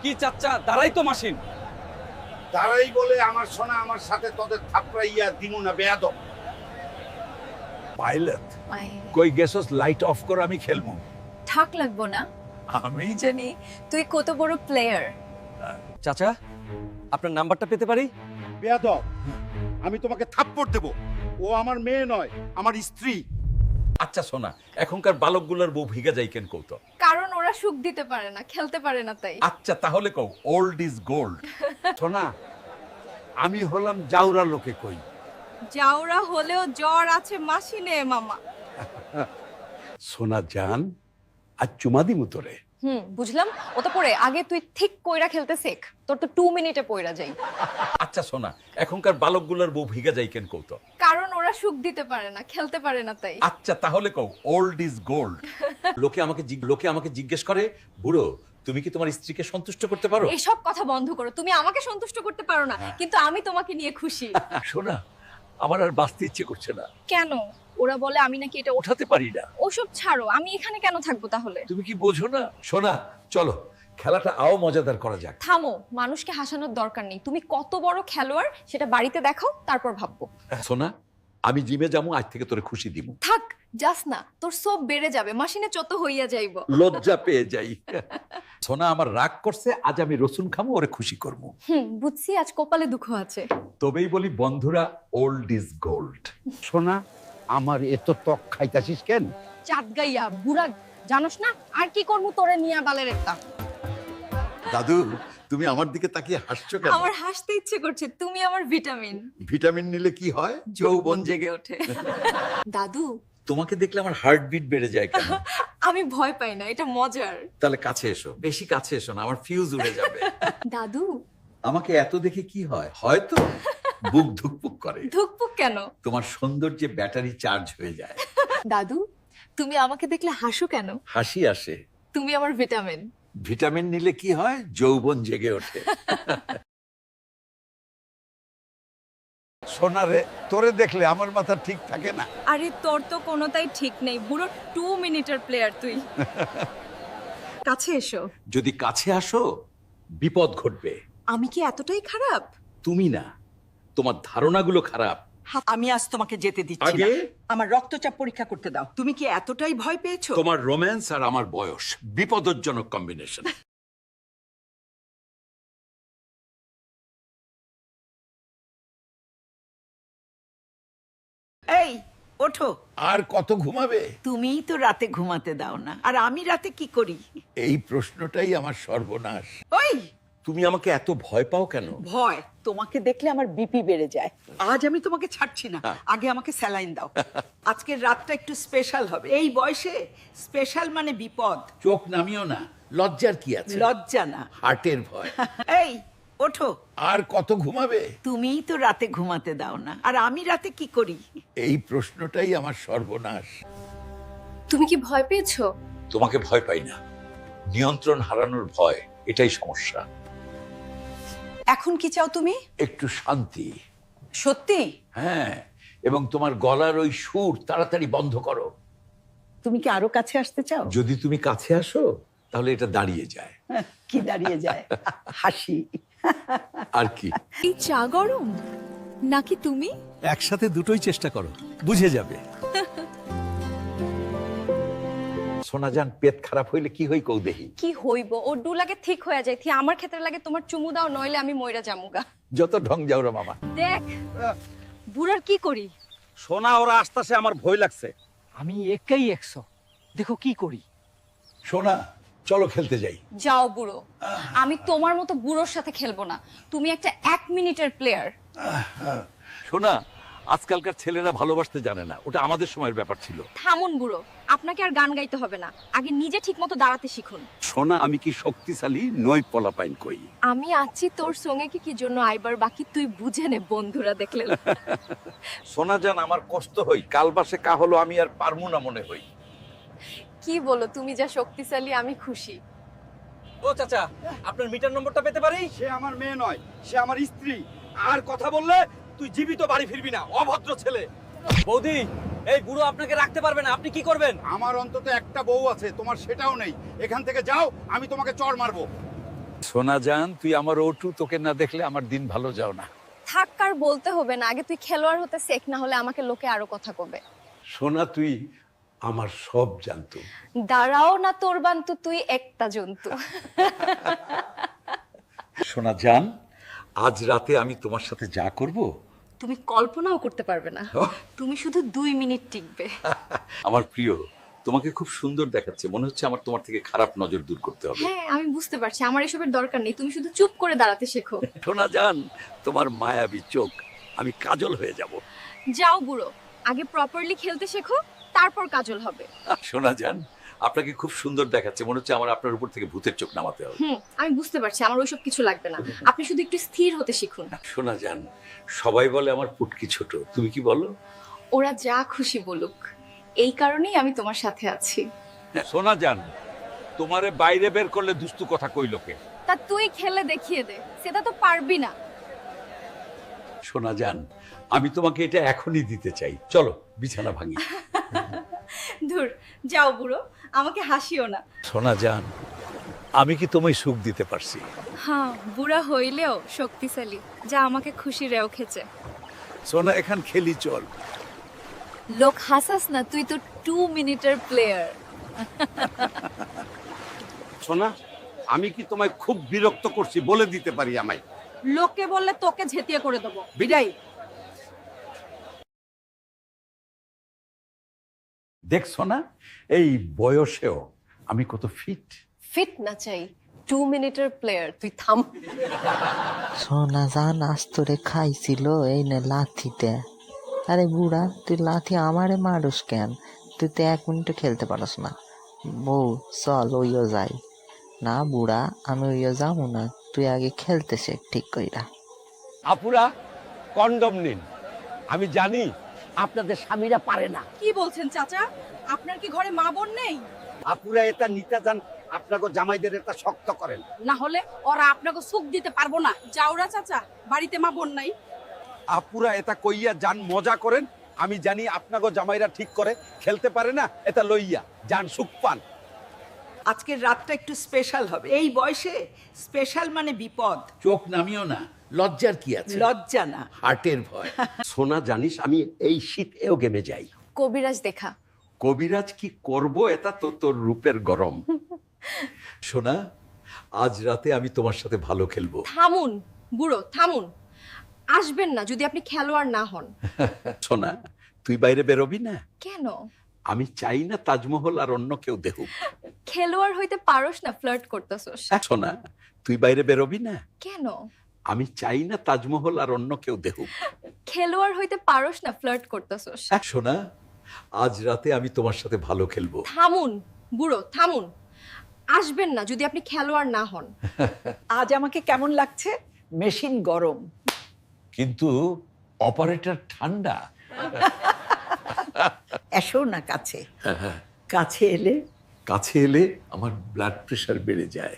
কি চাচ্চা দাঁড়াই তো মাসিন। তারাই বলে আমার সোনা আমার সাথে তোদের থাপড়াইয়া দিমু না বেয়াদব। পাইলট কই গেছস? লাইট অফ কর, আমি খেলবো। ঠাক লাগবো না, আমি জানি তুই কত বড় প্লেয়ার। চাচা আপনার নাম্বারটা পেতে পারি? বেয়াদব, আমি তোমাকে থাপ্পড় দেব। ও আমার মেয়ে নয়, আমার স্ত্রী। আচ্ছা সোনা, এখনকার বালকগুলোর বউ ভিগা যাই কেন কৌতো? কারণ ওরা সুখ দিতে পারে না, খেলতে পারে না তাই। আচ্ছা তাহলে কও ওল্ড ইজ গোল্ড। সোনা, আমি হলাম জাউরা লোকে কই। যাওরা হলেও জ্বর আছে মাসিনে মামা। সোনা জান, আজ চুমা দিমু তোরে। বুঝলাম। ও তো পড়ে আগে তুই ঠিক কইরা খেলতে শেখ, তোর তো 2 মিনিটে পইরা যাই। আচ্ছা সোনা, এখনকার বালকগুলোর বউ ভিগা যাই কেন কৌতো? কারণ ওরা সুখ দিতে পারে না, খেলতে পারে না তাই। আচ্ছা তাহলে কও ওল্ড ইজ গোল্ড। লোকে আমাকে জিজ্ঞেস করে, বুড়ো তুমি কি তোমার স্ত্রীকে সন্তুষ্ট করতে পারো? এসব কথা বন্ধ করো। তুমি আমাকে সন্তুষ্ট করতে পারো না, কিন্তু আমি তোমাকে নিয়ে খুশি। সোনা, আমার আর বাঁচতে ইচ্ছে করছে না। কেন? ওরা বলে আমি নাকি এটা ওঠাতে পারি না। ওসব ছাড়ো, আমি এখানে কেন থাকবো তাহলে? তুমি কি বোঝো না? সোনা চলো, খেলাটা আও মজাদার করা যাক। থামো, মানুষকে হাসানোর দরকার নেই। তুমি কত বড় খেলোয়াড় সেটা বাড়িতে দেখাও, তারপর ভাববো। সোনা, আমি জিমে যাবো, আজ থেকে তোরে খুশি দিব। থাক, যাস না, তোর সব বেড়ে যাবে, মাসিনে চত হইয়া যাইব। লজ্জা পেয়ে যাই। সোনা আমার রাগ করছে, আজ আমি রসুন খামো, ওরে খুশি করবো। বুঝছি আজ কপালে দুঃখ আছে। তবেই বলি বন্ধুরা, ওল্ড ইজ গোল্ড। সোনা, আমার এত ত্বক খাইতাছিস কেন? চাঁদ গাইয়া বুড়া, জানোস না আর কি করবো তোরে নিয়া বালের একটা। দাদু, তুমি আমার দিকে তাকিয়ে হাসছো কেন? আমার হাসতে ইচ্ছে করছে, তুমি আমার ভিটামিন। ভিটামিন নিলে কি হয়? যৌবন জেগে ওঠে। দাদু, তোমাকে দেখলে আমার হার্টবিট বেড়ে যায় কেন? আমি ভয় পাই না, এটা মজার। তাহলে কাছে এসো, বেশি কাছে এসো না, আমার ফিউজ উড়ে যাবে। দাদু, আমাকে এত দেখে কি হয়? হয়তো বুক ধুকপুক করে। ধুকপুক কেন? তোমার সৌন্দর্যে ব্যাটারি চার্জ হয়ে যায়। দাদু, তুমি আমাকে দেখলে হাসো কেন? হাসি আসে। তুমি আমার ভিটামিন। ভিটামিন নিলে কি হয়? যৌবন জেগে ওঠে। সোনা রে, তোরে দেখলে আমার মাথা ঠিক থাকে না। আরে তোর তো কোনোটাই ঠিক নেই, বুড়ো 2 মিনিটের প্লেয়ার তুই। কাছে এসো। যদি কাছে আসো, বিপদ ঘটবে। আমি কি এতটাই খারাপ? তুমি না, তোমার ধারণাগুলো খারাপ। আমি আজ তোমাকে যেতে দিচ্ছি না। আগে? আমার রক্তচাপ পরীক্ষা করতে দাও। তুমি কি এতটাই ভয় পেয়েছো? তোমার রোম্যান্স আর আমার বয়স বিপদজনক কম্বিনেশন। এই ওঠো। আর কত ঘুমাবে? তুমিই তো রাতে ঘুমাতে দাও না, আর আমি রাতে কি করি? এই প্রশ্নটাই আমার সর্বনাশ। ওই তুমি আমাকে এত ভয় পাও কেন? ভয়, তোমাকে দেখলে আমার বিপি বেড়ে যায়। আজ আমি তোমাকে ছাড়ছি না, আগে আমাকে স্যালাইন দাও। আজকের রাতটা একটু স্পেশাল হবে। এই বয়সে স্পেশাল মানে বিপদ। চোখ নামিও না, লজ্জার কি আছে? লজ্জা না। হার্টের ভয়। এই ওঠো। আর কত ঘুমাবে? তুমিই তো রাতে ঘুমাতে দাও না, আর আমি রাতে কি করি? এই প্রশ্নটাই আমার সর্বনাশ। তুমি কি ভয় পেয়েছো? তোমাকে ভয় পাই না, নিয়ন্ত্রণ হারানোর ভয়, এটাই সমস্যা। এখন কি চাও তুমি? একটু শান্তি। সত্যি? হ্যাঁ, এবং তোমার গলার ওই সুর তাড়াতাড়ি বন্ধ করো। তুমি কি আরো কাছে আসতে চাও? যদি তুমি কাছে আসো, তাহলে এটা দাঁড়িয়ে যায়। কি দাঁড়িয়ে যায়? হাসি। আর কি? এই চা গরম নাকি তুমি? একসাথে দুটোই চেষ্টা করো, বুঝে যাবে। সোনাজান, পেট খারাপ হইলে কি হই কৌ দেহি? কি হইব, ও ডু লাগে ঠিক হয়ে যায়, থি আমার ক্ষেত্রে লাগে তোমার চুমু দাও, নইলে আমি মইরা জামুগা। যত ঢং যাওরা মামা। দেখ বুড়ার কি করি। সোনা, ওরা আসতেছে, আমার ভয় লাগছে। আমি একাই 100, দেখো কি করি। সোনা, চলো খেলতে যাই। যাও বুড়ো, আমি তোমার মতো বুড়োর সাথে খেলবো না। তুমি একটা 1 মিনিটের প্লেয়ার। সোনা, আজকালকার ছেলেরা ভালোবাসতে জানে না, ওটা আমাদের সময়ের ব্যাপার ছিল। থামুন বুড়ো, আপনাকে আর গান গাইতে হবে না, আগে নিজে ঠিক মতো দাঁড়াতে শিখুন। সোনা, আমি কি শক্তিশালী নই? পলাপাইন কই। আমি আছি তোর সঙ্গে, কি জন্য আইবার বাকি তুই বুঝে নে, বন্ধুরা দেখলে। সোনাজান, আমার কষ্ট হই, কাল বাসে কা হলো, আমি আর পারমু না মনে হই। কি বলো, তুমি যা শক্তিশালী আমি খুশি। ও চাচা, আপনার মিটার নম্বরটা পেতে পারি? সে আমার মেয়ে নয়, সে আমার স্ত্রী। আর কথা বললে তুই জীবিত বাড়ি ফিরবি না, অভদ্র ছেলে। বৌদি, এই বুড়ো আপনাকে রাখতে পারবে না, আপনি কি করবেন? আমার অন্তত একটা বউ আছে, তোমার সেটাও নেই। এখান থেকে যাও, আমি তোমাকে চড় মারবো। সোনা জান, তুই আমার ওটু, তোকে না দেখলে আমার দিন ভালো যাও না। থাক, আর বলতে হবে না, আগে তুই খেলোয়াড় হতে শেখ, না হলে আমাকে লোকে আরো কথা কবে। সোনা, তুই আমার সব জানতো। দাঁড়াও না তোর বান্তু, তুই একটা জন্তু। সোনা জান, আজ রাতে আমি তোমার সাথে যা করব, তুমি কল্পনাও করতে পারবে না। তুমি শুধু 2 মিনিট টিকবে। আমার প্রিয়, তোমাকে খুব সুন্দর দেখাচ্ছে, মনে হচ্ছে আমার তোমার থেকে খারাপ নজর দূর করতে হবে। হ্যাঁ, আমি বুঝতে পারছি, আমার এসবের দরকার নেই, তুমি শুধু চুপ করে দাঁড়াতে শেখো। সোনা জান, তোমার মায়াবী চোখ, আমি কাজল হয়ে যাব। যাও বুড়ো, আগে প্রপারলি খেলতে শেখো, তারপর কাজল হবে। সোনা জান, আপনাকে খুব সুন্দর দেখাচ্ছে, মনে হচ্ছে আমার আপনার উপর থেকে ভূতের চোখ নামাতে হবে। আমি বুঝতে পারছি, আমার ওইসব কিছু লাগবে না, আপনি শুধু একটু স্থির হতে শিখুন। সোনা জান, সবাই বলে আমার পুটকি ছোট, তুমি কি বলো? ওরা যা খুশি বলুক, এই কারণেই আমি তোমার সাথে আছি। সোনা জান, তোমারে বাইরে বের করলে দুস্তু কথা কই লোকে। তা তুই খেলে দেখিয়ে দে, সেটা তো পারবি না। সোনা জান, আমি তোমাকে এটা এখনই দিতে চাই, চলো বিছানা ভাঙি। ধুর, যাও বুড়ো, আমাকে হাসিও না। সোনা জান, আমি কি তোমায় সুখ দিতে পারছি? হ্যাঁ, বুড়া হইলেও শক্তিশালী, যা আমাকে খুশি রেও খেছে। সোনা, এখান খেলি চল। লোক হাসাস না, তুই তো 2 মিনিটের প্লেয়ার। সোনা, আমি কি তোমায় খুব বিরক্ত করছি বলে দিতে পারি আমায়? লোককে বললে তোকে ঝেঁটিয়ে করে দেবো। বিদায়। দেখছো না, এই বয়সেও আমি কত ফিট। ফিট না চাই, 2 মিনিটের প্লেয়ার, তুই থাম। সোনা জান আজ তোরে খাইছিল এই নে লাথিতে। আরে বুড়া, তুই লাথি আমারে মারুস কেন? তুই তো 1 মিনিটও খেলতে পারস না। বউ চল ওইও যাই। না বুড়া, আমি ওইও যাবো না, তুই আগে খেলতে শেখ ঠিক কইরা। আপুরা, কন্ডম নিন। আমি জানি আপনাদের স্বামীরা পারে না। কি বলছেন চাচা? আপনার কি ঘরে মা বোন নেই? আপুরা এটা নিতে যান, আপনাকে জামাইদের এটা শক্ত করেন। না হলে ওরা আপনাকে সুখ দিতে পারবো না। যাওরা চাচা, বাড়িতে মা বোন নাই। আপুরা এটা কইয়া যান, মজা করেন। আমি জানি আপনাকে জামাইরা ঠিক করে খেলতে পারে না, এটা লইয়া যান, সুখ পান। আজকের রাতটা একটু স্পেশাল হবে। এই বয়সে স্পেশাল মানে বিপদ, চোখ নামিও না, লজ্জার কি আছে? লজ্জা না। হার্টের ভয়। সোনা জানিস, আমি এই শীতেও গেমে যাই। কবিরাজ দেখা। কবিরাজ কি করব, এটা তো তোর রূপের গরম। সোনা, আজ রাতে আমি তোমার সাথে ভালো খেলবো। থামুন বুড়ো, থামুন। আসবেন না যদি আপনি খেলোয়াড় না হন। সোনা, তুই বাইরে বেরোবি না? কেন? আমি চাই না তাজমহল আর অন্য কেউ দেখুক। খেলোয়াড় হইতে পারোস না, ফ্লার্ট করতেছস। সোনা, তুই বাইরে বেরোবি না? কেন? আমি চাই না তাজমহল আর অন্য কেউ দেখুক। খেলোয়াড় হইতে পারোস না, ফ্লার্ট করতেছস। সোনা, আজ রাতে আমি তোমার সাথে ভালো খেলবো। থামুন বুড়ো, থামুন। আসবেন না যদি আপনি খেলোয়াড় না হন। আজ আমাকে কেমন লাগছে? মেশিন গরম, কিন্তু অপারেটর ঠান্ডা। এসো না কাছে। কাছে এলে কাছে এলে আমার ব্লাড প্রেশার বেড়ে যায়।